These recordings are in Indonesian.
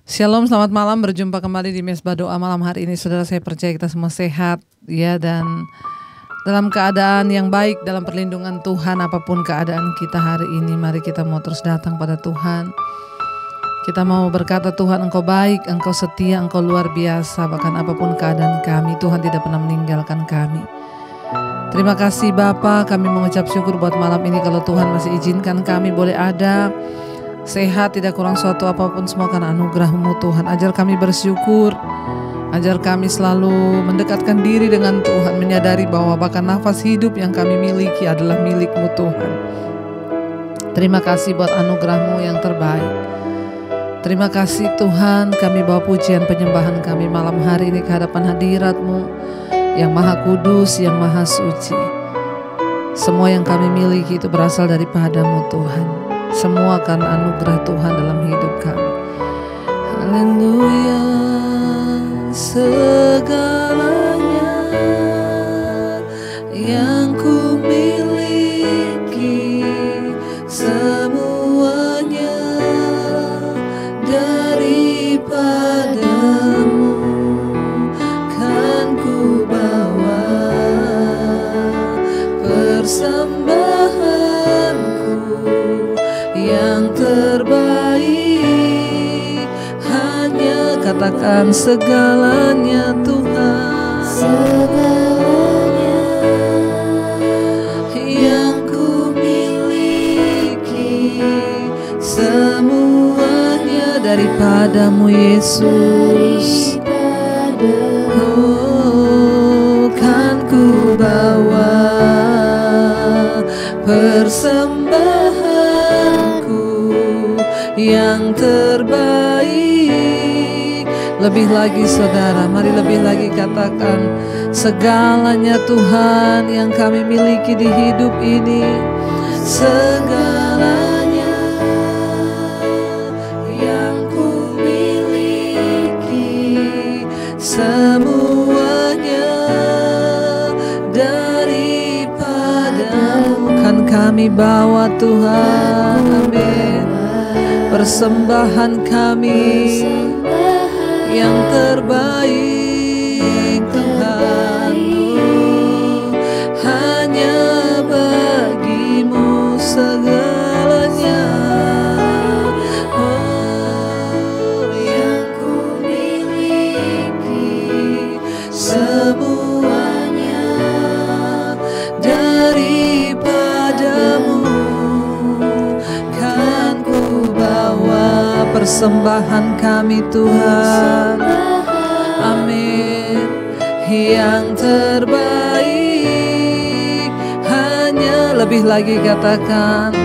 Shalom, selamat malam. Berjumpa kembali di Mesbah Doa malam hari ini. Saudara, saya percaya kita semua sehat ya, dan dalam keadaan yang baik, dalam perlindungan Tuhan. Apapun keadaan kita hari ini, mari kita mau terus datang pada Tuhan. Kita mau berkata, Tuhan Engkau baik, Engkau setia, Engkau luar biasa. Bahkan apapun keadaan kami, Tuhan tidak pernah meninggalkan kami. Terima kasih Bapa, kami mengucap syukur buat malam ini. Kalau Tuhan masih izinkan kami boleh ada sehat, tidak kurang suatu apapun, semua karena anugerah-Mu Tuhan. Ajar kami bersyukur, ajar kami selalu mendekatkan diri dengan Tuhan, menyadari bahwa bahkan nafas hidup yang kami miliki adalah milik-Mu Tuhan. Terima kasih buat anugerah-Mu yang terbaik. Terima kasih Tuhan, kami bawa pujian penyembahan kami malam hari ini ke hadapan hadirat-Mu yang maha kudus, yang maha suci. Semua yang kami miliki itu berasal daripada-Mu Tuhan. Semua karena anugerah Tuhan dalam hidup kami. Haleluya. Segalanya yang ku miliki, semuanya daripada-Mu, kan ku bawa persembahanku yang terbaik. Hanya katakan segalanya Tuhan, segalanya yang ku miliki, semuanya daripada-Mu Yesus. Oh, kan ku bawa persembahanku yang terbaik. Lebih lagi saudara, mari lebih lagi katakan segalanya Tuhan yang kami miliki di hidup ini. Segalanya yang ku miliki, semuanya daripada-Mu, kan kami bawa Tuhan. Amin. Persembahan kami yang terbaik Tuhan, hanya bagi-Mu segalanya. Oh, yang ku miliki, semuanya daripada-Mu, kan ku bawa persembahan kami Tuhan. Amin. Yang terbaik, hanya lebih lagi katakan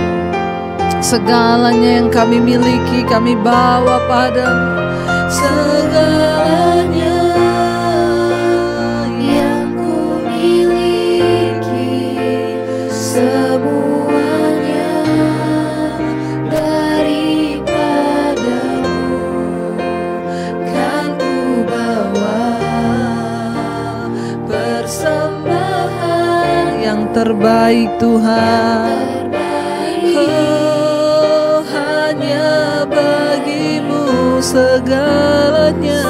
segalanya yang kami miliki kami bawa pada-Mu. Segalanya yang ku miliki, semuanya daripada-Mu, kan ku bawa persembahan yang terbaik Tuhan. Oh, hanya bagi-Mu segalanya.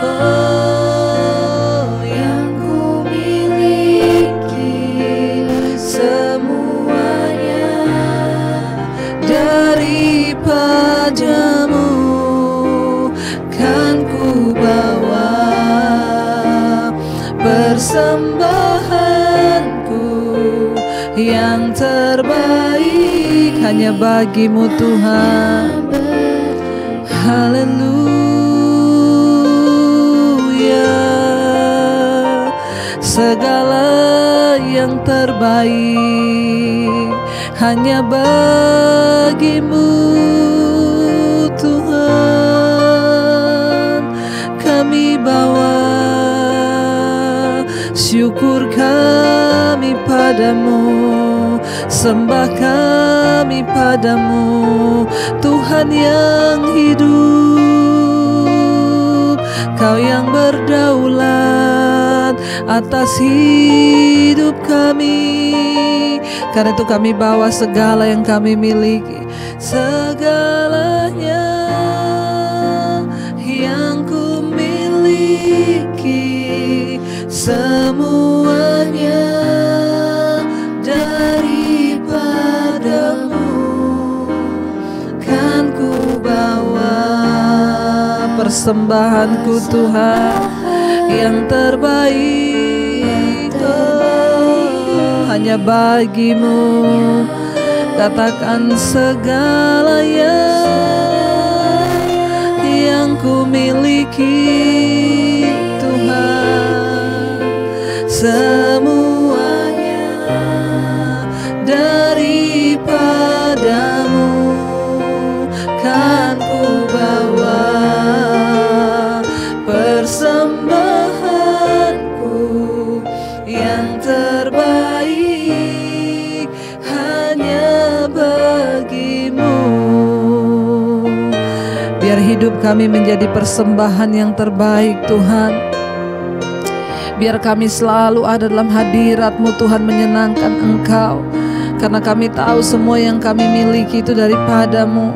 Oh, yang ku miliki, semuanya daripada-Mu, kan ku bawa persembahanku yang terbaik, hanya bagi-Mu Tuhan. Haleluya. Segala yang terbaik hanya bagi-Mu Tuhan. Kami bawa syukur kami pada-Mu, sembah kami pada-Mu, Tuhan yang hidup. Kau yang berdaulat atas hidup kami. Karena itu kami bawa segala yang kami miliki, segalanya persembahanku Tuhan yang terbaik, hanya bagimu. Katakan segala yang ku miliki Tuhan, semuanya daripadamu kan ku bawa. Persembahanku yang terbaik hanya bagimu. Biar hidup kami menjadi persembahan yang terbaik Tuhan. Biar kami selalu ada dalam hadirat-Mu Tuhan, menyenangkan Engkau. Karena kami tahu semua yang kami miliki itu daripada-Mu.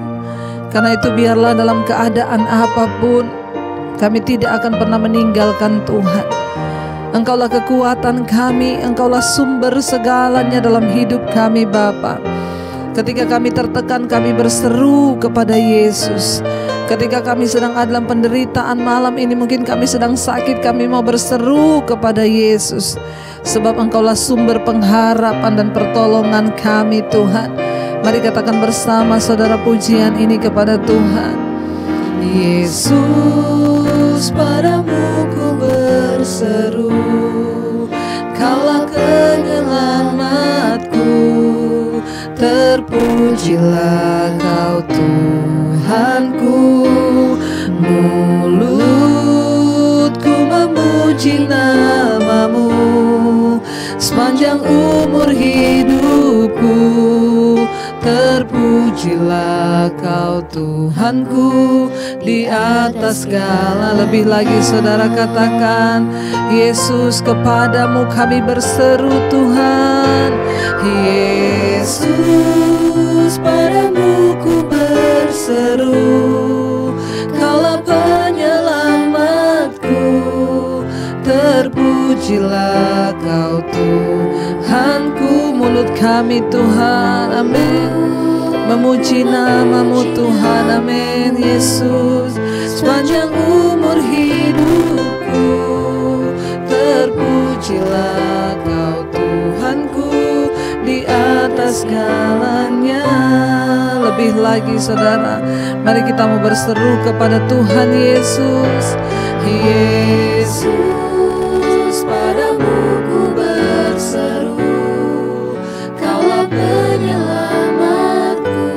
Karena itu biarlah dalam keadaan apapun kami tidak akan pernah meninggalkan Tuhan. Engkaulah kekuatan kami, Engkaulah sumber segalanya dalam hidup kami Bapa. Ketika kami tertekan, kami berseru kepada Yesus. Ketika kami sedang ada dalam penderitaan malam ini, mungkin kami sedang sakit, kami mau berseru kepada Yesus. Sebab Engkaulah sumber pengharapan dan pertolongan kami Tuhan. Mari katakan bersama saudara pujian ini kepada Tuhan. Yesus, padamu ku berseru, Kaulah penyelamatku. Terpujilah Kau Tuhanku, mulutku memuji nama-Mu sepanjang umur hidupku. Terpujilah Kau Tuhanku di atas segala. Lebih lagi saudara katakan, Yesus, kepadamu kami berseru Tuhan. Yesus, padamu ku berseru, Kaulah penyelamatku. Terpujilah Kau Tuhanku, mulut kami Tuhan, amin, memuji nama-Mu Tuhan, amin. Yesus, sepanjang umur hidupku, terpujilah Kau Tuhanku di atas segalanya. Lebih lagi saudara, mari kita mau berseru kepada Tuhan Yesus. Yesus, padamu ku berseru, Kaulah penyelamatku.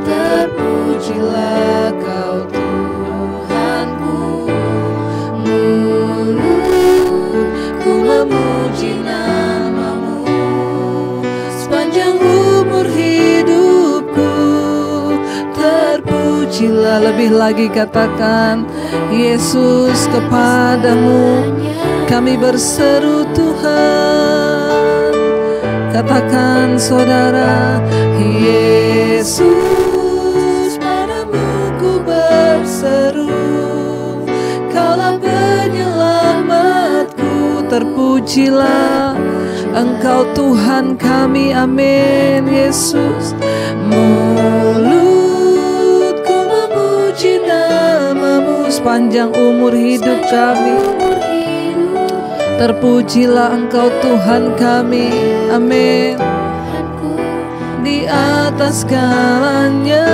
Terpujilah Kau Tuhanku, mulutku memuji nama-Mu sepanjang umur hidupku. Terpujilah. Lebih lagi katakan, Yesus, kepadamu kami berseru Tuhan. Katakan saudara, Yesus, padamu ku berseru, Kaulah penyelamatku. Terpujilah Engkau Tuhan kami, amin. Yesus, mulutku memuji nama-Mu sepanjang umur hidup kami. Terpujilah Engkau Tuhan kami, amin, di atas segalanya.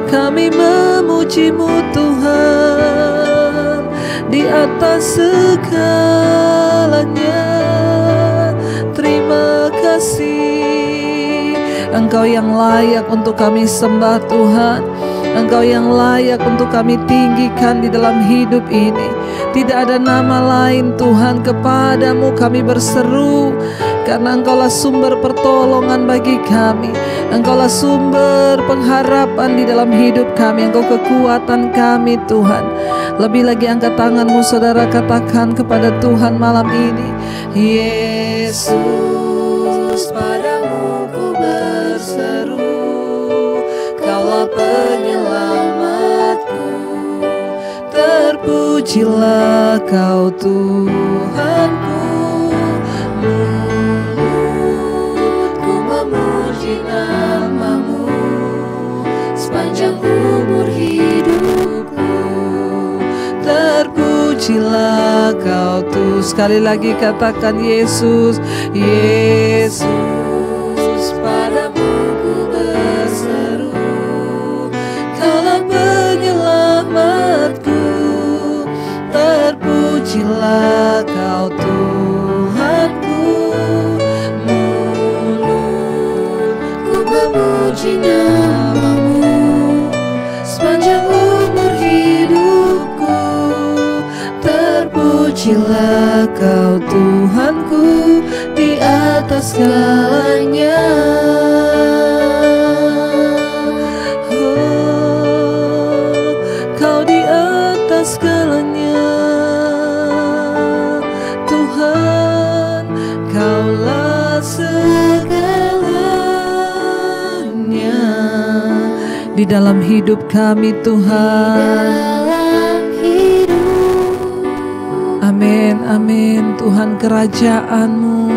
Kami memuji-Mu Tuhan di atas segalanya. Terima kasih, Engkau yang layak untuk kami sembah Tuhan. Engkau yang layak untuk kami tinggikan di dalam hidup ini. Tidak ada nama lain Tuhan, kepadamu kami berseru. Karena Engkaulah sumber pertolongan bagi kami. Engkaulah sumber pengharapan di dalam hidup kami. Engkau kekuatan kami Tuhan. Lebih lagi angkat tanganmu saudara, katakan kepada Tuhan malam ini, Yesus, padamu ku berseru, Kaulah penyelamatku. Terpujilah Kau Tuhanku, mulutku memuji nama sekali lagi katakan Yesus, Yesus, padamu ku berseru, Kaulah penyelamatku, terpujilah Kau Tuhanku. Mulutku memuji nama-Mu sepanjang umur hidupku, terpujilah Kau Tuhanku di atas segalanya. Oh, Kau di atas segalanya, Tuhan, Kaulah segalanya di dalam hidup kami, Tuhan. Amin, amin. Tuhan, kerajaan-Mu,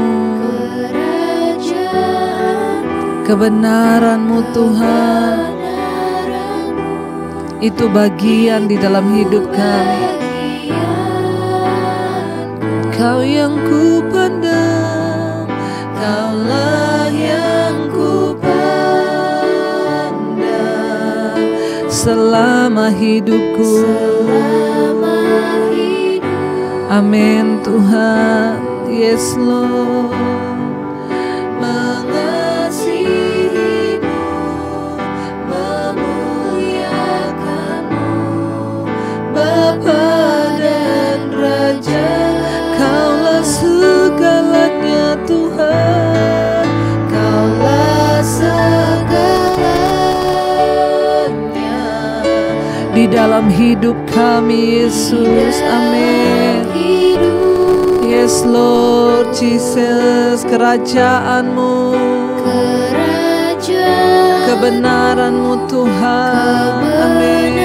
kebenaran-Mu Tuhan, itu bagian di dalam hidup kami. Kau yang ku pandang, Kaulah yang ku pandang selama hidupku. Amin Tuhan, yes Lord. Mengasihi-Mu, memuliakan-Mu, Bapa dan Raja, Kaulah segalanya Tuhan, Kaulah segalanya di dalam hidup kami Yesus. Amin. Yes Lord Jesus, kerajaan-Mu, kebenaran-Mu Tuhan. Amin.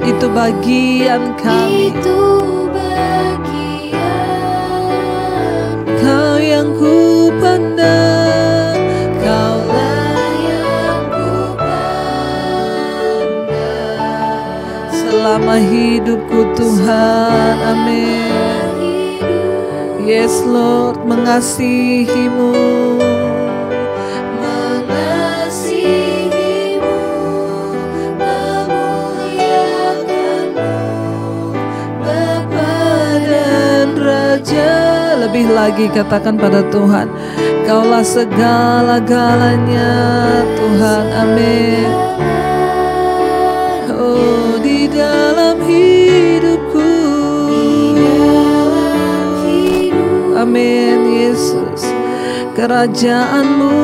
Itu bagian kami. Kau yang ku pandang, Kaulah yang ku pandang selama hidupku Tuhan. Amin. Yes Lord, mengasihi-Mu, mengasihi-Mu, memuliakan-Mu, Bapa dan Raja. Lebih lagi katakan pada Tuhan, Kaulah segala-galanya Tuhan. Amin. Oh, di dalam hidupku. Amin Yesus. Kerajaan-Mu,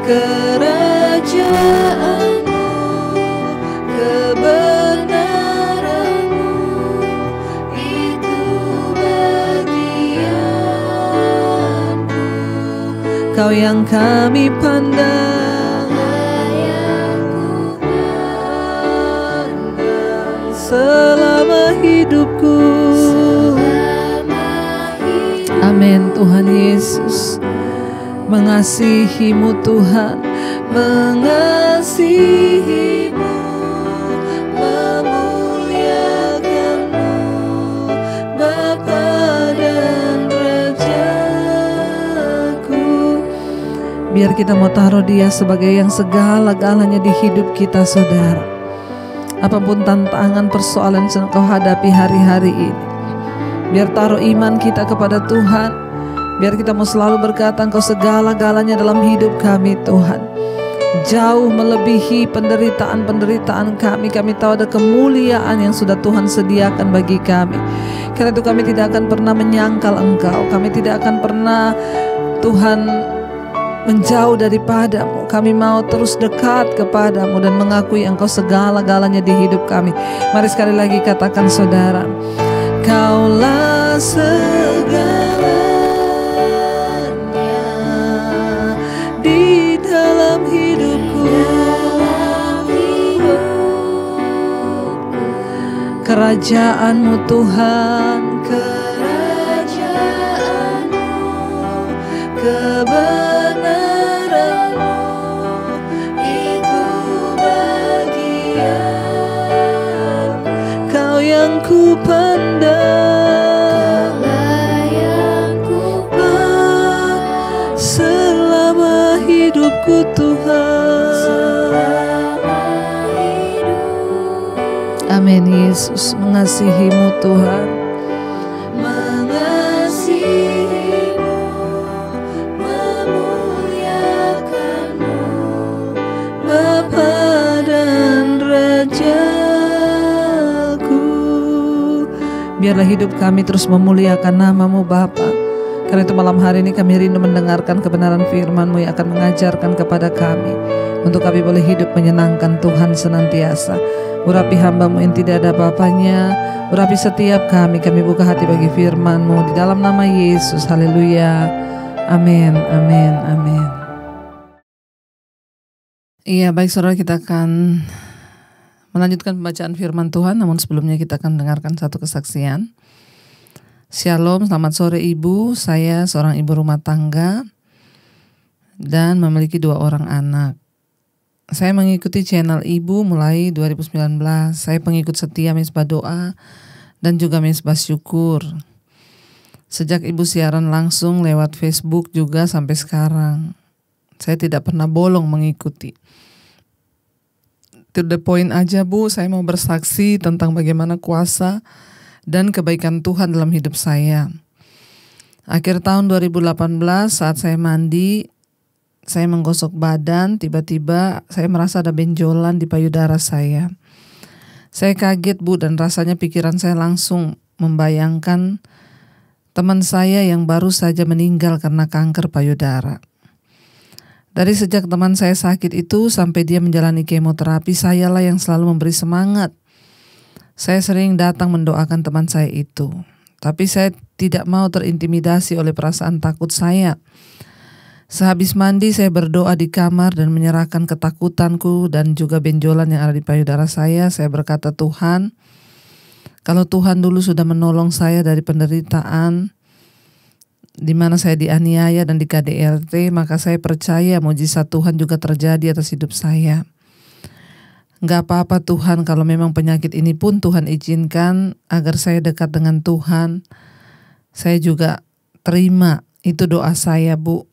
kerajaan-Mu, kebenaran-Mu, itu bagianku. Kau yang kami pandang, selama hidupku. Amin Tuhan Yesus. Mengasihi-Mu Tuhan, mengasihi-Mu, memuliakan-Mu, Bapa dan Rajaku. Biar kita mau taruh Dia sebagai yang segala-galanya di hidup kita, saudara. Apapun tantangan, persoalan yang kau hadapi hari-hari ini, biar taruh iman kita kepada Tuhan. Biar kita mau selalu berkata, Engkau segala-galanya dalam hidup kami Tuhan. Jauh melebihi penderitaan-penderitaan kami. Kami tahu ada kemuliaan yang sudah Tuhan sediakan bagi kami. Karena itu kami tidak akan pernah menyangkal Engkau. Kami tidak akan pernah Tuhan menjauh daripada-Mu. Kami mau terus dekat kepada-Mu dan mengakui Engkau segala-galanya di hidup kami. Mari sekali lagi katakan saudara, Kaulah segalanya di dalam hidupku. Kerajaan-Mu Tuhan, kerajaan-Mu, kebenaran-Mu, itu bagian. Kau yang ku pandang, hidupku Tuhan. Amin. Yesus, mengasihimu Tuhan. Mengasihimu, memuliakanmu, Bapa dan Rajaku. Biarlah hidup kami terus memuliakan nama-Mu Bapa. Karena itu malam hari ini kami rindu mendengarkan kebenaran firman-Mu yang akan mengajarkan kepada kami, untuk kami boleh hidup menyenangkan Tuhan senantiasa. Urapi hamba-Mu yang tidak ada bapanya, urapi setiap kami buka hati bagi firman-Mu di dalam nama Yesus. Haleluya. Amin, amin, amin. Iya, baik saudara, kita akan melanjutkan pembacaan firman Tuhan. Namun sebelumnya kita akan mendengarkan satu kesaksian. Shalom, selamat sore Ibu. Saya seorang ibu rumah tangga dan memiliki 2 orang anak. Saya mengikuti channel Ibu mulai 2019. Saya pengikut setia Mezbah Doa dan juga Mezbah Syukur. Sejak Ibu siaran langsung lewat Facebook juga sampai sekarang, saya tidak pernah bolong mengikuti. To the point aja Bu, saya mau bersaksi tentang bagaimana kuasa dan kebaikan Tuhan dalam hidup saya. Akhir tahun 2018 saat saya mandi, saya menggosok badan, tiba-tiba saya merasa ada benjolan di payudara saya. Saya kaget Bu, dan rasanya pikiran saya langsung membayangkan teman saya yang baru saja meninggal karena kanker payudara. Dari sejak teman saya sakit itu sampai dia menjalani kemoterapi, sayalah yang selalu memberi semangat. Saya sering datang mendoakan teman saya itu, tapi saya tidak mau terintimidasi oleh perasaan takut saya. Sehabis mandi saya berdoa di kamar dan menyerahkan ketakutanku dan juga benjolan yang ada di payudara saya. Saya berkata, Tuhan, kalau Tuhan dulu sudah menolong saya dari penderitaan di mana saya dianiaya dan di KDRT, maka saya percaya mujizat Tuhan juga terjadi atas hidup saya. Gak apa-apa Tuhan, kalau memang penyakit ini pun Tuhan izinkan agar saya dekat dengan Tuhan. Saya juga terima, itu doa saya Bu.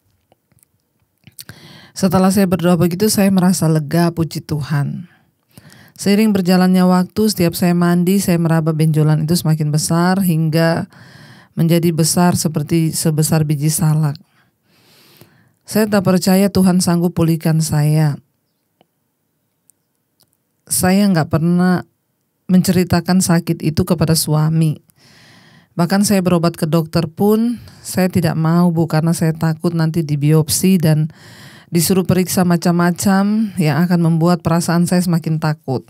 Setelah saya berdoa begitu, saya merasa lega, puji Tuhan. Seiring berjalannya waktu, setiap saya mandi, saya meraba benjolan itu semakin besar hingga menjadi besar seperti sebesar biji salak. Saya tak percaya Tuhan sanggup pulihkan saya. Saya gak pernah menceritakan sakit itu kepada suami. Bahkan saya berobat ke dokter pun saya tidak mau Bu, karena saya takut nanti dibiopsi dan disuruh periksa macam-macam yang akan membuat perasaan saya semakin takut.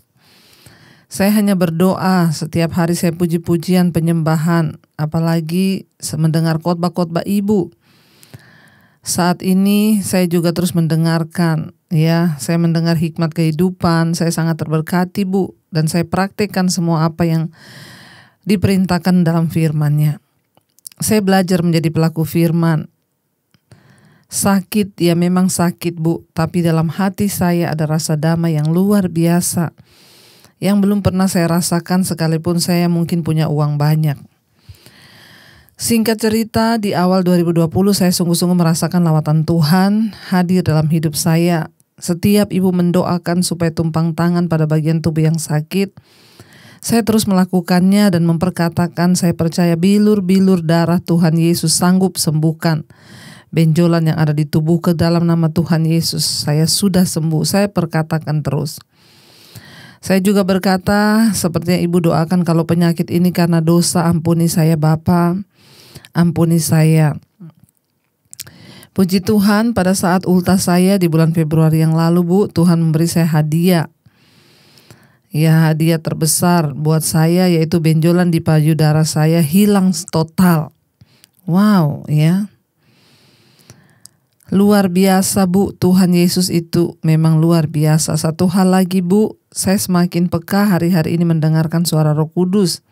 Saya hanya berdoa, setiap hari saya puji-pujian penyembahan, apalagi mendengar khotbah-khotbah Ibu. Saat ini saya juga terus mendengarkan, ya, saya mendengar hikmat kehidupan, saya sangat terberkati Bu, dan saya praktikkan semua apa yang diperintahkan dalam firman-Nya. Saya belajar menjadi pelaku firman. Sakit, ya memang sakit Bu, tapi dalam hati saya ada rasa damai yang luar biasa, yang belum pernah saya rasakan sekalipun saya mungkin punya uang banyak. Singkat cerita, di awal 2020 saya sungguh-sungguh merasakan lawatan Tuhan hadir dalam hidup saya. Setiap Ibu mendoakan supaya tumpang tangan pada bagian tubuh yang sakit, saya terus melakukannya dan memperkatakan saya percaya bilur-bilur darah Tuhan Yesus sanggup sembuhkan benjolan yang ada di tubuh ke dalam nama Tuhan Yesus. Saya sudah sembuh, saya perkatakan terus. Saya juga berkata, seperti yang Ibu doakan, kalau penyakit ini karena dosa, ampuni saya Bapa, ampuni saya. Puji Tuhan, pada saat ultas saya di bulan Februari yang lalu Bu, Tuhan memberi saya hadiah. Ya, hadiah terbesar buat saya yaitu benjolan di payudara saya hilang total. Wow, ya. Luar biasa Bu, Tuhan Yesus itu memang luar biasa. Satu hal lagi Bu, saya semakin peka hari-hari ini mendengarkan suara Roh Kudus,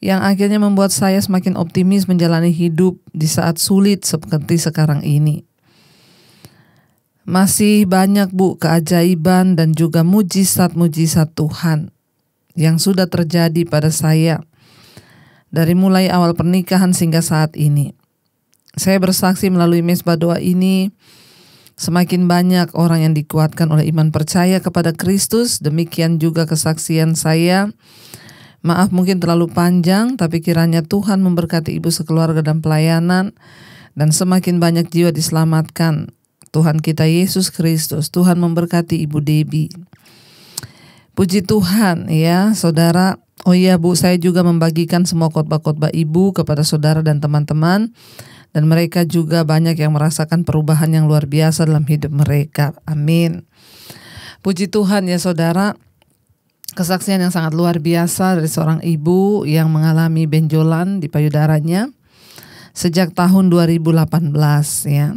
yang akhirnya membuat saya semakin optimis menjalani hidup di saat sulit seperti sekarang ini. Masih banyak Bu keajaiban dan juga mujizat-mujizat Tuhan yang sudah terjadi pada saya dari mulai awal pernikahan hingga saat ini. Saya bersaksi melalui Mezbah Doa ini, Semakin banyak orang yang dikuatkan oleh iman percaya kepada Kristus, demikian juga kesaksian saya. Maaf mungkin terlalu panjang, tapi kiranya Tuhan memberkati ibu sekeluarga dan pelayanan, dan semakin banyak jiwa diselamatkan. Tuhan kita Yesus Kristus, Tuhan memberkati Ibu Debbie. Puji Tuhan ya saudara. Oh iya Bu, saya juga membagikan semua khotbah-khotbah Ibu kepada saudara dan teman-teman. Dan mereka juga banyak yang merasakan perubahan yang luar biasa dalam hidup mereka. Amin. Puji Tuhan ya saudara. Kesaksian yang sangat luar biasa dari seorang ibu yang mengalami benjolan di payudaranya sejak tahun 2018 ya.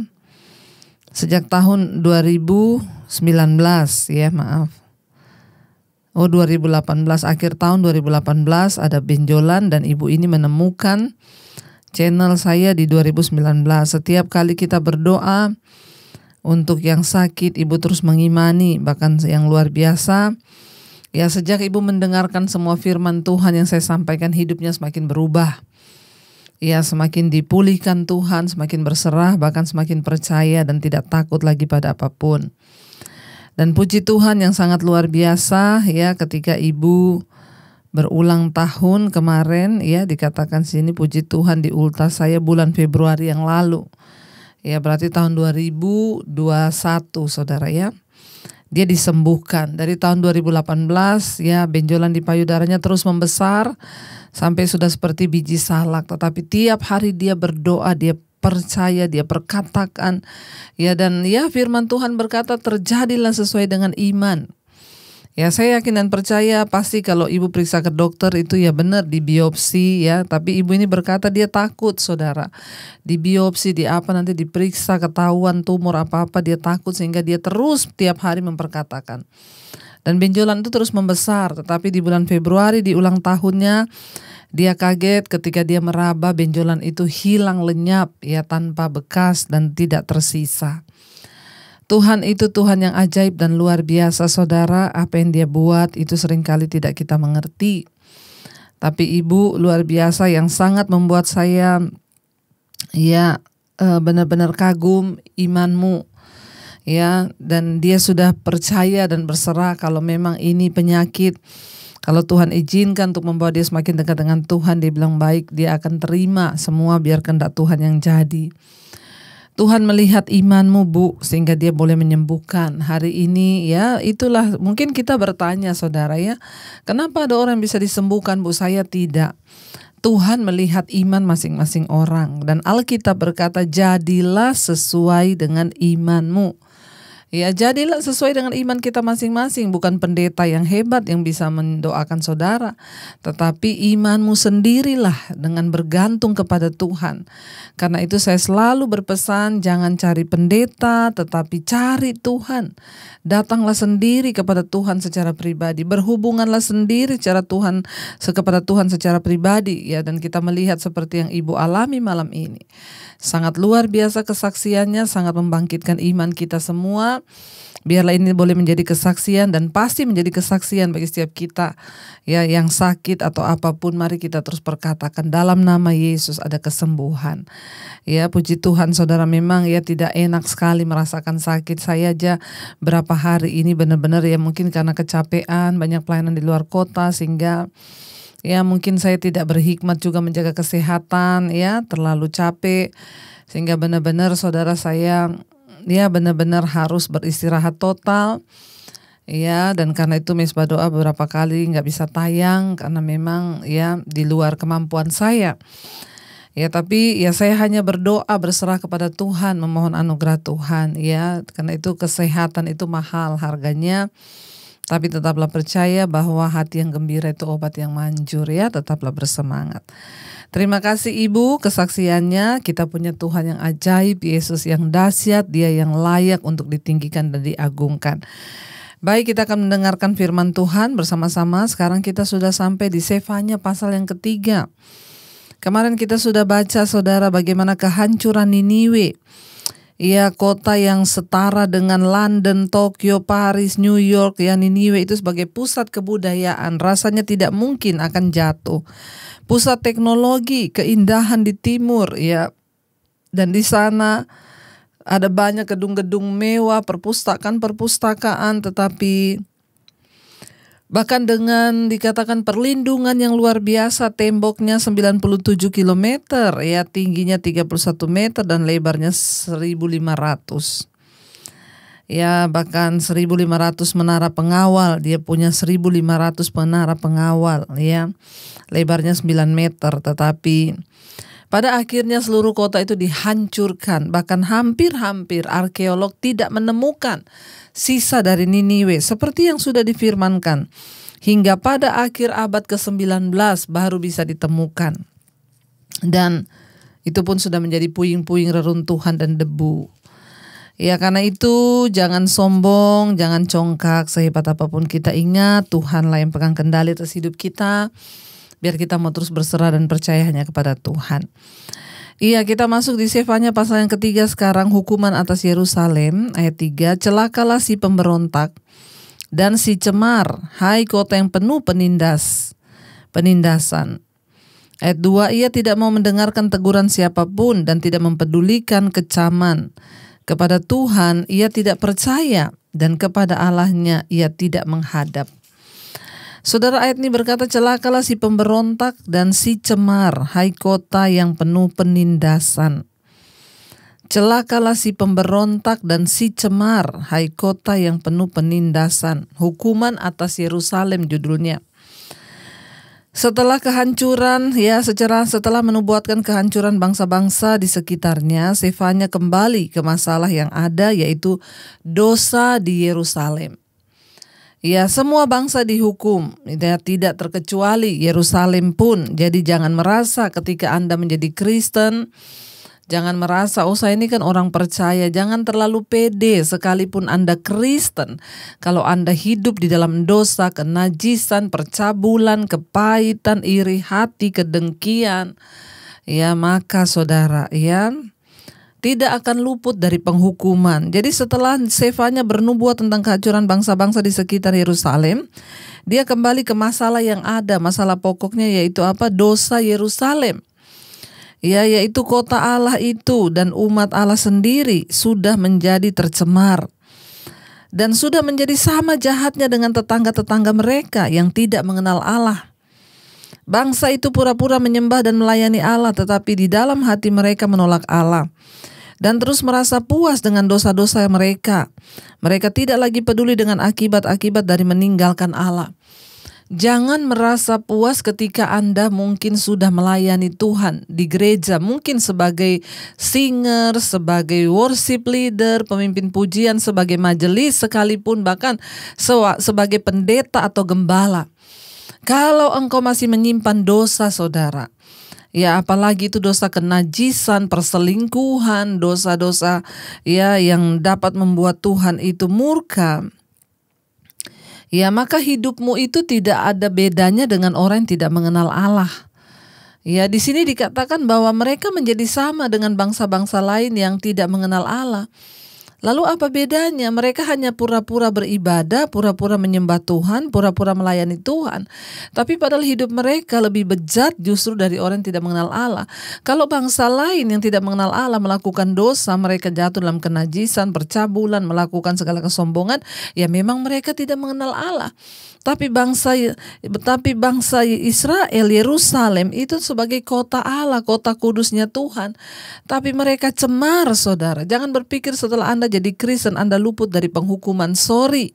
Sejak tahun 2019 ya, maaf. 2018, akhir tahun 2018 ada benjolan dan ibu ini menemukan channel saya di 2019. Setiap kali kita berdoa untuk yang sakit, ibu terus mengimani, bahkan yang luar biasa. Ya, sejak ibu mendengarkan semua firman Tuhan yang saya sampaikan, hidupnya semakin berubah. Ya, semakin dipulihkan Tuhan, semakin berserah, bahkan semakin percaya dan tidak takut lagi pada apapun. Dan puji Tuhan yang sangat luar biasa ya, ketika ibu berulang tahun kemarin ya, dikatakan sini puji Tuhan di ultas saya bulan Februari yang lalu. Ya, berarti tahun 2021 saudara ya. Dia disembuhkan. Dari tahun 2018 ya, benjolan di payudaranya terus membesar sampai sudah seperti biji salak. Tetapi tiap hari dia berdoa, dia percaya, dia perkatakan ya, dan ya firman Tuhan berkata terjadilah sesuai dengan iman. Ya, saya yakin dan percaya pasti kalau ibu periksa ke dokter itu ya benar di biopsi ya. Tapi ibu ini berkata dia takut saudara. Di biopsi, di apa nanti diperiksa ketahuan tumor apa-apa, dia takut sehingga dia terus tiap hari memperkatakan. Dan benjolan itu terus membesar. Tetapi di bulan Februari di ulang tahunnya dia kaget ketika dia meraba benjolan itu hilang lenyap ya, tanpa bekas dan tidak tersisa. Tuhan itu Tuhan yang ajaib dan luar biasa saudara. Apa yang dia buat itu seringkali tidak kita mengerti. Tapi ibu luar biasa yang sangat membuat saya ya benar-benar kagum imanmu ya. Dan dia sudah percaya dan berserah kalau memang ini penyakit. Kalau Tuhan izinkan untuk membawa dia semakin dekat dengan Tuhan, dia bilang baik, dia akan terima semua biar kehendak Tuhan yang jadi. Tuhan melihat imanmu Bu, sehingga dia boleh menyembuhkan hari ini ya. Itulah mungkin kita bertanya saudara ya, kenapa ada orang yang bisa disembuhkan Bu, saya tidak. Tuhan melihat iman masing-masing orang. Dan Alkitab berkata jadilah sesuai dengan imanmu. Ya, jadilah sesuai dengan iman kita masing-masing. Bukan pendeta yang hebat yang bisa mendoakan saudara, tetapi imanmu sendirilah dengan bergantung kepada Tuhan. Karena itu saya selalu berpesan, jangan cari pendeta, tetapi cari Tuhan. Datanglah sendiri kepada Tuhan secara pribadi. Berhubunganlah sendiri kepada Tuhan secara pribadi ya. Dan kita melihat seperti yang ibu alami malam ini. Sangat luar biasa kesaksiannya, sangat membangkitkan iman kita semua. Biarlah ini boleh menjadi kesaksian dan pasti menjadi kesaksian bagi setiap kita ya, yang sakit atau apapun. Mari kita terus perkatakan dalam nama Yesus ada kesembuhan. Ya, puji Tuhan saudara, memang ya tidak enak sekali merasakan sakit. Saya aja berapa hari ini benar-benar ya, mungkin karena kecapean, banyak pelayanan di luar kota sehingga ya mungkin saya tidak berhikmat juga menjaga kesehatan ya, terlalu capek sehingga benar-benar saudara saya ya benar-benar harus beristirahat total ya. Dan karena itu Mesbah Doa beberapa kali nggak bisa tayang karena memang ya di luar kemampuan saya ya. Tapi ya saya hanya berdoa, berserah kepada Tuhan, memohon anugerah Tuhan ya. Karena itu kesehatan itu mahal harganya. Tapi tetaplah percaya bahwa hati yang gembira itu obat yang manjur ya. Tetaplah bersemangat. Terima kasih Ibu kesaksiannya. Kita punya Tuhan yang ajaib, Yesus yang dahsyat, Dia yang layak untuk ditinggikan dan diagungkan. Baik, kita akan mendengarkan firman Tuhan bersama-sama. Sekarang kita sudah sampai di Sefanya pasal yang ketiga. Kemarin kita sudah baca saudara bagaimana kehancuran Niniwe. Ya, kota yang setara dengan London, Tokyo, Paris, New York, ya Niniwe itu sebagai pusat kebudayaan rasanya tidak mungkin akan jatuh. Pusat teknologi, keindahan di timur ya. Dan di sana Ada banyak gedung-gedung mewah, perpustakaan-perpustakaan, tetapi bahkan dengan dikatakan perlindungan yang luar biasa, temboknya 97 kilometer, ya tingginya 31 meter dan lebarnya 1.500. Ya bahkan 1.500 menara pengawal, dia punya 1.500 menara pengawal, ya lebarnya 9 meter, tetapi pada akhirnya seluruh kota itu dihancurkan. Bahkan hampir-hampir arkeolog tidak menemukan sisa dari Niniwe seperti yang sudah difirmankan. Hingga pada akhir abad ke-19 baru bisa ditemukan. Dan itu pun sudah menjadi puing-puing reruntuhan dan debu. Ya karena itu jangan sombong, jangan congkak, sehebat apapun kita ingat Tuhanlah yang pegang kendali atas hidup kita. Biar kita mau terus berserah dan percaya hanya kepada Tuhan. Iya, kita masuk di Sefanya pasal yang ketiga sekarang, hukuman atas Yerusalem, ayat 3. Celakalah si pemberontak dan si cemar, hai kota yang penuh penindasan. Ayat 2, ia tidak mau mendengarkan teguran siapapun dan tidak mempedulikan kecaman. Kepada Tuhan ia tidak percaya dan kepada Allahnya ia tidak menghadap. Saudara, ayat ini berkata, celakalah si pemberontak dan si cemar, hai kota yang penuh penindasan. Celakalah si pemberontak dan si cemar, hai kota yang penuh penindasan. Hukuman atas Yerusalem judulnya. Setelah kehancuran, setelah menubuatkan kehancuran bangsa-bangsa di sekitarnya, Sefanya kembali ke masalah yang ada, yaitu dosa di Yerusalem. Ya, semua bangsa dihukum, tidak terkecuali Yerusalem pun. Jadi jangan merasa ketika Anda menjadi Kristen, jangan merasa, oh saya ini kan orang percaya. Jangan terlalu pede sekalipun Anda Kristen. Kalau Anda hidup di dalam dosa, kenajisan, percabulan, kepahitan, iri hati, kedengkian, ya maka saudara, ya tidak akan luput dari penghukuman. Jadi setelah Sefanya bernubuat tentang kehancuran bangsa-bangsa di sekitar Yerusalem, dia kembali ke masalah yang ada. Masalah pokoknya yaitu apa? Dosa Yerusalem. Ya, yaitu kota Allah itu dan umat Allah sendiri sudah menjadi tercemar. Dan sudah menjadi sama jahatnya dengan tetangga-tetangga mereka yang tidak mengenal Allah. Bangsa itu pura-pura menyembah dan melayani Allah, tetapi di dalam hati mereka menolak Allah. Dan terus merasa puas dengan dosa-dosa mereka. Mereka tidak lagi peduli dengan akibat-akibat dari meninggalkan Allah. Jangan merasa puas ketika Anda mungkin sudah melayani Tuhan di gereja. Mungkin sebagai singer, sebagai worship leader, pemimpin pujian, sebagai majelis sekalipun, bahkan sebagai pendeta atau gembala. Kalau engkau masih menyimpan dosa, saudara, ya apalagi itu dosa kenajisan, perselingkuhan, dosa-dosa ya yang dapat membuat Tuhan itu murka, ya maka hidupmu itu tidak ada bedanya dengan orang yang tidak mengenal Allah. Ya di sini dikatakan bahwa mereka menjadi sama dengan bangsa-bangsa lain yang tidak mengenal Allah. Lalu apa bedanya? Mereka hanya pura-pura beribadah, pura-pura menyembah Tuhan, pura-pura melayani Tuhan. Tapi padahal hidup mereka lebih bejat justru dari orang yang tidak mengenal Allah. Kalau bangsa lain yang tidak mengenal Allah melakukan dosa, mereka jatuh dalam kenajisan, percabulan, melakukan segala kesombongan, ya memang mereka tidak mengenal Allah. Tapi bangsa Israel, Yerusalem itu sebagai kota Allah, kota kudusnya Tuhan. Tapi mereka cemar, saudara. Jangan berpikir setelah Anda jadi Kristen Anda luput dari penghukuman. Sorry.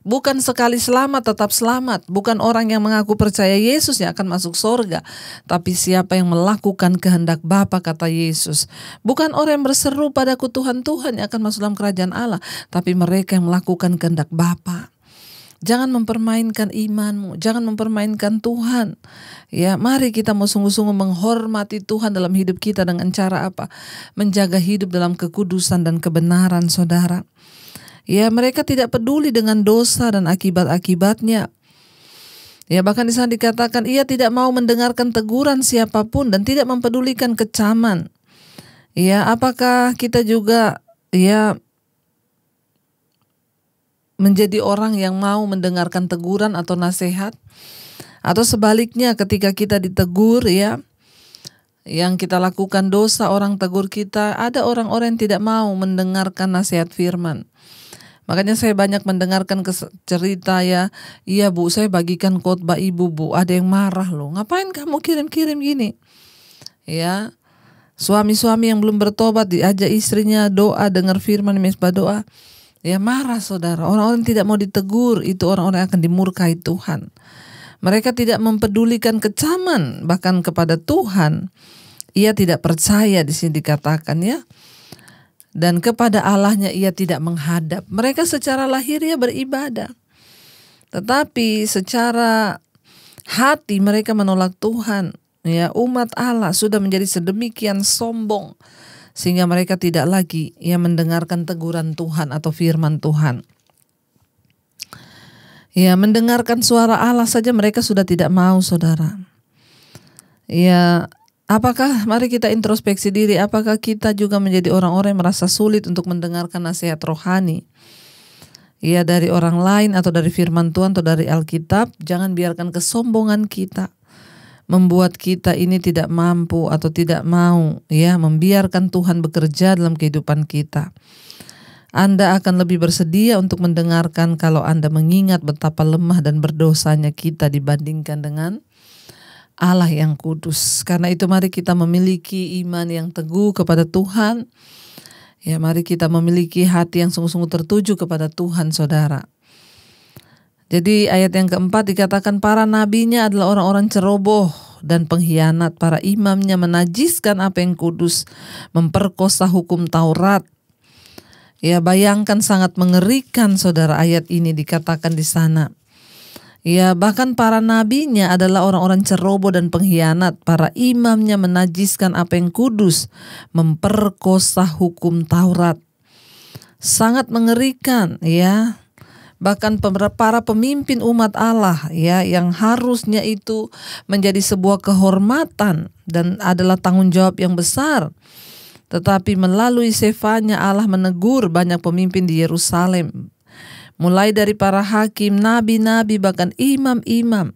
Bukan sekali selamat tetap selamat. Bukan orang yang mengaku percaya Yesus yang akan masuk surga. Tapi siapa yang melakukan kehendak Bapa, kata Yesus. Bukan orang yang berseru padaku Tuhan, Tuhan yang akan masuk dalam kerajaan Allah. Tapi mereka yang melakukan kehendak Bapa. Jangan mempermainkan imanmu, jangan mempermainkan Tuhan. Ya, mari kita mau sungguh-sungguh menghormati Tuhan dalam hidup kita dengan cara apa? Menjaga hidup dalam kekudusan dan kebenaran, saudara. Ya, mereka tidak peduli dengan dosa dan akibat-akibatnya. Ya, bahkan di sana dikatakan ia tidak mau mendengarkan teguran siapapun dan tidak mempedulikan kecaman. Ya, apakah kita juga menjadi orang yang mau mendengarkan teguran atau nasihat? Atau sebaliknya ketika kita ditegur, ya yang kita lakukan dosa, orang tegur kita, ada orang-orang yang tidak mau mendengarkan nasihat firman. Makanya saya banyak mendengarkan cerita ya, iya Bu, saya bagikan khotbah Ibu Bu, ada yang marah loh, ngapain kamu kirim-kirim gini? Ya, suami-suami yang belum bertobat diajak istrinya doa, dengar firman mesbah doa, ya marah saudara. Orang-orang tidak mau ditegur, itu orang-orang yang akan dimurkai Tuhan. Mereka tidak mempedulikan kecaman bahkan kepada Tuhan. Ia tidak percaya, di sini dikatakan ya. Dan kepada Allahnya ia tidak menghadap. Mereka secara lahiriah beribadah, tetapi secara hati mereka menolak Tuhan. Ya, umat Allah sudah menjadi sedemikian sombong sehingga mereka tidak lagi mendengarkan teguran Tuhan atau firman Tuhan. Ya, mendengarkan suara Allah saja mereka sudah tidak mau, saudara. Ya, apakah, mari kita introspeksi diri, apakah kita juga menjadi orang-orang yang merasa sulit untuk mendengarkan nasihat rohani? Ya, dari orang lain atau dari firman Tuhan atau dari Alkitab. Jangan biarkan kesombongan kita membuat kita ini tidak mampu atau tidak mau membiarkan Tuhan bekerja dalam kehidupan kita. Anda akan lebih bersedia untuk mendengarkan kalau Anda mengingat betapa lemah dan berdosanya kita dibandingkan dengan Allah yang kudus. Karena itu mari kita memiliki iman yang teguh kepada Tuhan. Ya, mari kita memiliki hati yang sungguh-sungguh tertuju kepada Tuhan, saudara. Jadi ayat yang keempat dikatakan para nabinya adalah orang-orang ceroboh dan pengkhianat. Para imamnya menajiskan apa yang kudus, memperkosa hukum Taurat. Ya, bayangkan sangat mengerikan, saudara, ayat ini dikatakan di sana. Ya, bahkan para nabinya adalah orang-orang ceroboh dan pengkhianat. Para imamnya menajiskan apa yang kudus, memperkosa hukum Taurat. Sangat mengerikan, ya. Bahkan para pemimpin umat Allah ya, yang harusnya itu menjadi sebuah kehormatan dan adalah tanggung jawab yang besar. Tetapi melalui Sefanya Allah menegur banyak pemimpin di Yerusalem. Mulai dari para hakim, nabi-nabi, bahkan imam-imam.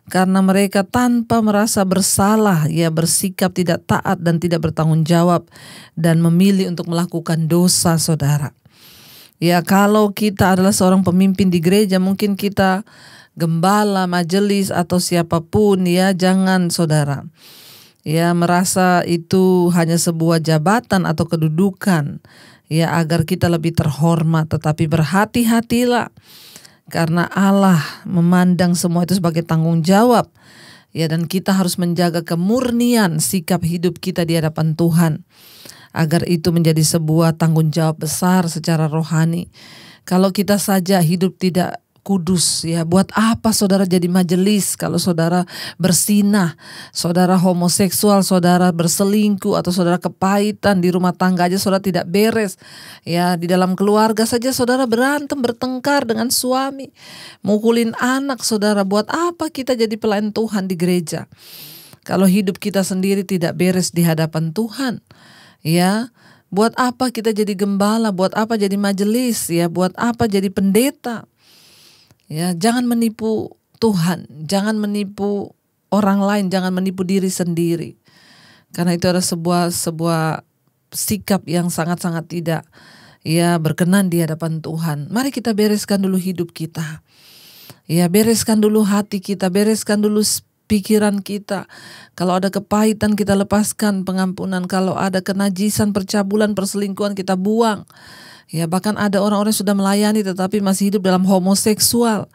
Karena mereka tanpa merasa bersalah, ya bersikap tidak taat dan tidak bertanggung jawab. Dan memilih untuk melakukan dosa, saudara. Ya, kalau kita adalah seorang pemimpin di gereja, mungkin kita gembala, majelis, atau siapapun, ya jangan, saudara. Ya, merasa itu hanya sebuah jabatan atau kedudukan. Ya, agar kita lebih terhormat, tetapi berhati-hatilah karena Allah memandang semua itu sebagai tanggung jawab. Ya, dan kita harus menjaga kemurnian sikap hidup kita di hadapan Tuhan agar itu menjadi sebuah tanggung jawab besar secara rohani. Kalau kita saja hidup tidak kudus, ya buat apa saudara jadi majelis kalau saudara bersinah, saudara homoseksual, saudara berselingkuh, atau saudara kepahitan di rumah tangga aja saudara tidak beres. Ya, di dalam keluarga saja saudara berantem, bertengkar dengan suami, mukulin anak saudara. Buat apa kita jadi pelayan Tuhan di gereja kalau hidup kita sendiri tidak beres di hadapan Tuhan? Ya, buat apa kita jadi gembala, buat apa jadi majelis, ya buat apa jadi pendeta? Ya, jangan menipu Tuhan, jangan menipu orang lain, jangan menipu diri sendiri. Karena itu adalah sebuah sikap yang sangat-sangat tidak berkenan di hadapan Tuhan. Mari kita bereskan dulu hidup kita. Ya, bereskan dulu hati kita, bereskan dulu pikiran kita. Kalau ada kepahitan kita lepaskan pengampunan. Kalau ada kenajisan, percabulan, perselingkuhan kita buang. Ya, bahkan ada orang-orang yang sudah melayani tetapi masih hidup dalam homoseksual.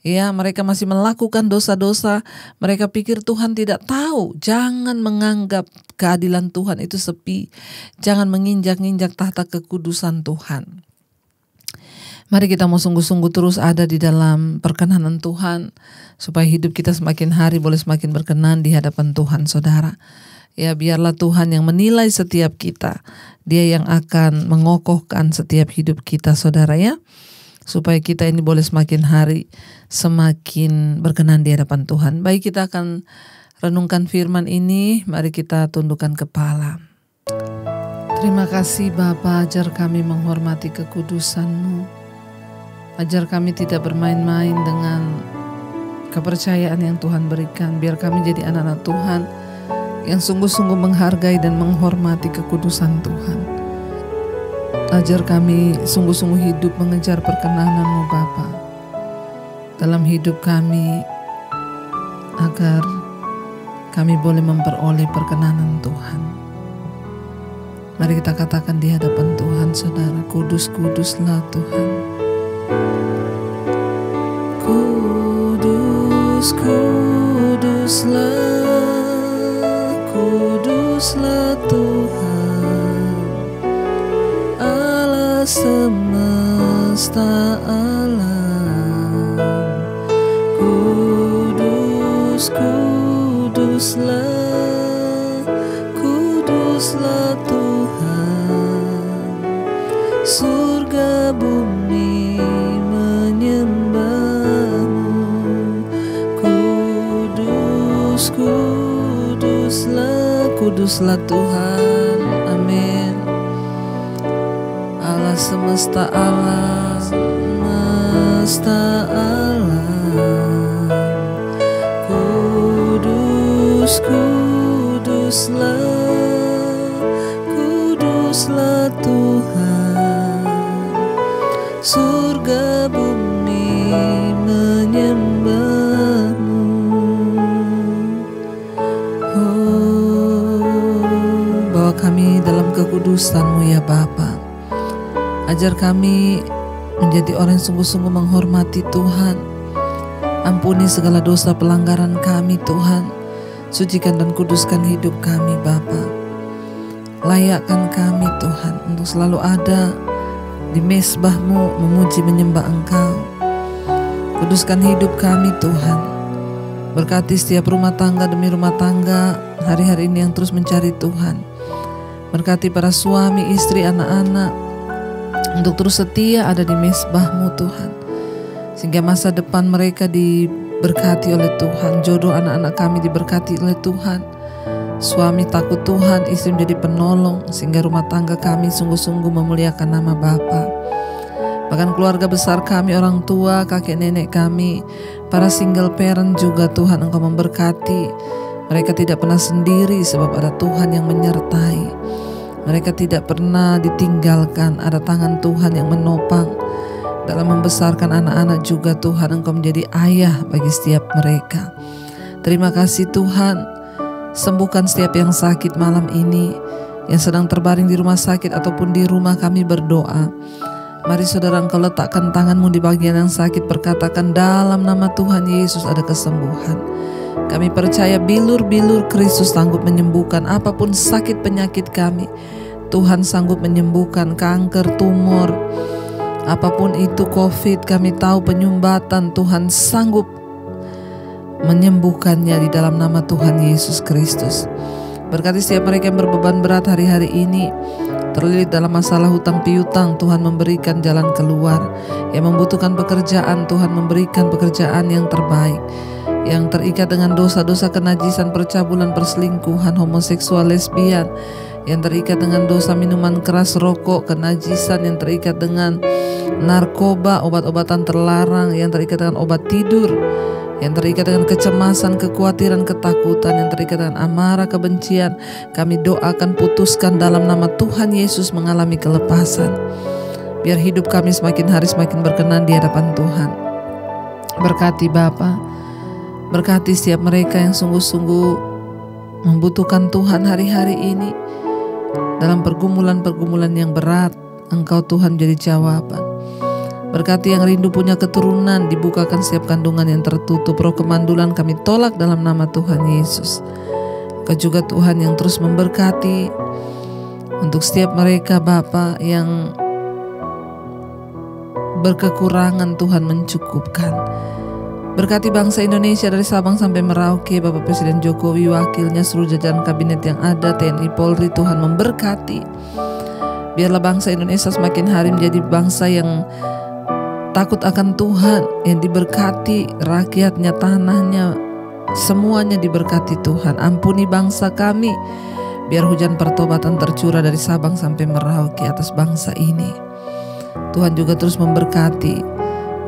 Ya, mereka masih melakukan dosa-dosa. Mereka pikir Tuhan tidak tahu. Jangan menganggap keadilan Tuhan itu sepi. Jangan menginjak-injak tahta kekudusan Tuhan. Mari kita mau sungguh-sungguh terus ada di dalam perkenanan Tuhan, supaya hidup kita semakin hari boleh semakin berkenan di hadapan Tuhan, saudara. Ya, biarlah Tuhan yang menilai setiap kita. Dia yang akan mengokohkan setiap hidup kita, saudara, ya. Supaya kita ini boleh semakin hari semakin berkenan di hadapan Tuhan. Baik, kita akan renungkan firman ini. Mari kita tundukkan kepala. Terima kasih Bapa, ajar kami menghormati kekudusan-Mu. Ajar kami tidak bermain-main dengan kepercayaan yang Tuhan berikan. Biar kami jadi anak-anak Tuhan yang sungguh-sungguh menghargai dan menghormati kekudusan Tuhan. Ajar kami sungguh-sungguh hidup mengejar perkenanan-Mu Bapa dalam hidup kami, agar kami boleh memperoleh perkenanan Tuhan. Mari kita katakan di hadapan Tuhan, saudara, kudus, kuduslah Tuhan. Kudus, kuduslah, kuduslah Tuhan, Allah semesta alam. Kudus, kuduslah, kuduslah Tuhan, surga bumi menyembah-Mu. Kudus, kuduslah, kuduslah Tuhan. Amin. Allah semesta alam, semesta alam. Kudus, kuduslah, kuduslah Tuhan, surga bumi menyembah-Mu. Oh, bawa kami dalam kekudusan-Mu ya Bapa. Ajar kami menjadi orang yang sungguh-sungguh menghormati Tuhan. Ampuni segala dosa pelanggaran kami Tuhan. Sucikan dan kuduskan hidup kami Bapa. Layakkan kami Tuhan untuk selalu ada di mezbah-Mu, memuji menyembah Engkau. Kuduskan hidup kami Tuhan. Berkati setiap rumah tangga demi rumah tangga hari-hari ini yang terus mencari Tuhan. Berkati para suami, istri, anak-anak untuk terus setia ada di mezbah-Mu Tuhan, sehingga masa depan mereka diberkati oleh Tuhan. Jodoh anak-anak kami diberkati oleh Tuhan. Suami takut Tuhan, istri menjadi penolong, sehingga rumah tangga kami sungguh-sungguh memuliakan nama Bapa. Bahkan keluarga besar kami, orang tua, kakek nenek kami, para single parent juga Tuhan Engkau memberkati. Mereka tidak pernah sendiri sebab ada Tuhan yang menyertai. Mereka tidak pernah ditinggalkan, ada tangan Tuhan yang menopang. Dalam membesarkan anak-anak juga Tuhan Engkau menjadi ayah bagi setiap mereka. Terima kasih Tuhan. Sembuhkan setiap yang sakit malam ini, yang sedang terbaring di rumah sakit ataupun di rumah, kami berdoa. Mari saudara, Engkau letakkan tangan-Mu di bagian yang sakit, perkatakan dalam nama Tuhan Yesus ada kesembuhan. Kami percaya bilur-bilur Kristus sanggup menyembuhkan apapun sakit penyakit kami. Tuhan sanggup menyembuhkan kanker, tumor, apapun itu, COVID, kami tahu penyumbatan, Tuhan sanggup menyembuhkannya di dalam nama Tuhan Yesus Kristus. Berkati setiap mereka yang berbeban berat hari-hari ini, terlilit dalam masalah hutang piutang, Tuhan memberikan jalan keluar. Yang membutuhkan pekerjaan, Tuhan memberikan pekerjaan yang terbaik. Yang terikat dengan dosa-dosa kenajisan, percabulan, perselingkuhan, homoseksual, lesbian, yang terikat dengan dosa minuman keras, rokok, kenajisan, yang terikat dengan narkoba, obat-obatan terlarang, yang terikat dengan obat tidur, yang terikat dengan kecemasan, kekhawatiran, ketakutan, yang terikat dengan amarah, kebencian, kami doakan putuskan dalam nama Tuhan Yesus mengalami kelepasan. Biar hidup kami semakin hari semakin berkenan di hadapan Tuhan. Berkati Bapa, berkati setiap mereka yang sungguh-sungguh membutuhkan Tuhan hari-hari ini. Dalam pergumulan-pergumulan yang berat, Engkau Tuhan jadi jawaban. Berkati yang rindu punya keturunan, dibukakan setiap kandungan yang tertutup. Roh kemandulan kami tolak dalam nama Tuhan Yesus. Engkau juga Tuhan yang terus memberkati untuk setiap mereka Bapa yang berkekurangan, Tuhan mencukupkan. Berkati bangsa Indonesia dari Sabang sampai Merauke, Bapak Presiden Jokowi, wakilnya, seluruh jajaran kabinet yang ada, TNI, Polri, Tuhan memberkati. Biarlah bangsa Indonesia semakin hari menjadi bangsa yang takut akan Tuhan, yang diberkati rakyatnya, tanahnya, semuanya diberkati Tuhan. Ampuni bangsa kami, biar hujan pertobatan tercurah dari Sabang sampai Merauke atas bangsa ini. Tuhan juga terus memberkati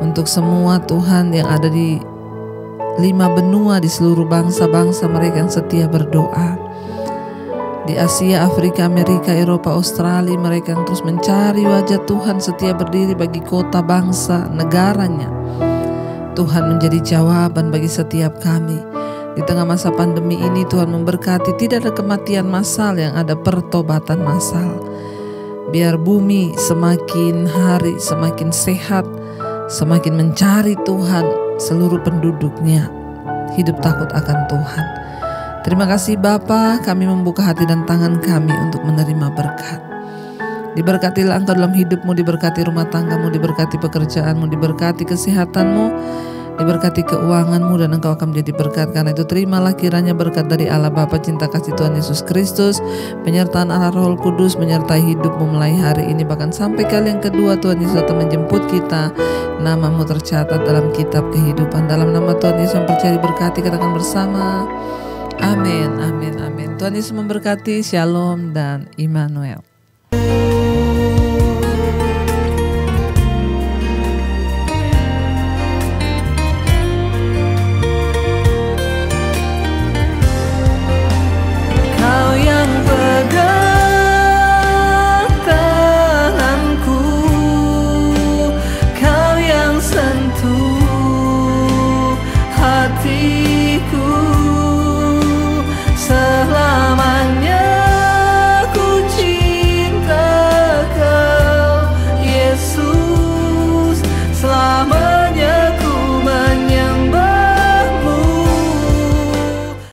untuk semua Tuhan yang ada di 5 benua, di seluruh bangsa-bangsa mereka yang setia berdoa. Di Asia, Afrika, Amerika, Eropa, Australia, mereka yang terus mencari wajah Tuhan, setia berdiri bagi kota, bangsa, negaranya. Tuhan menjadi jawaban bagi setiap kami. Di tengah masa pandemi ini Tuhan memberkati, tidak ada kematian massal, yang ada pertobatan massal. Biar bumi semakin hari semakin sehat, semakin mencari Tuhan, seluruh penduduknya hidup takut akan Tuhan. Terima kasih Bapa, kami membuka hati dan tangan kami untuk menerima berkat. Diberkatilah Engkau dalam hidupmu, diberkati rumah tanggamu, diberkati pekerjaanmu, diberkati kesehatanmu, diberkati keuanganmu, dan Engkau akan menjadi berkat. Karena itu terimalah kiranya berkat dari Allah Bapa, cinta kasih Tuhan Yesus Kristus, penyertaan Allah Roh Kudus menyertai hidupmu mulai hari ini, bahkan sampai kali yang kedua Tuhan Yesus datang menjemput kita. Namamu tercatat dalam kitab kehidupan. Dalam nama Tuhan Yesus yang percaya diberkati, katakan bersama, amin, amin, amin. Tuhan Yesus memberkati. Shalom dan Immanuel.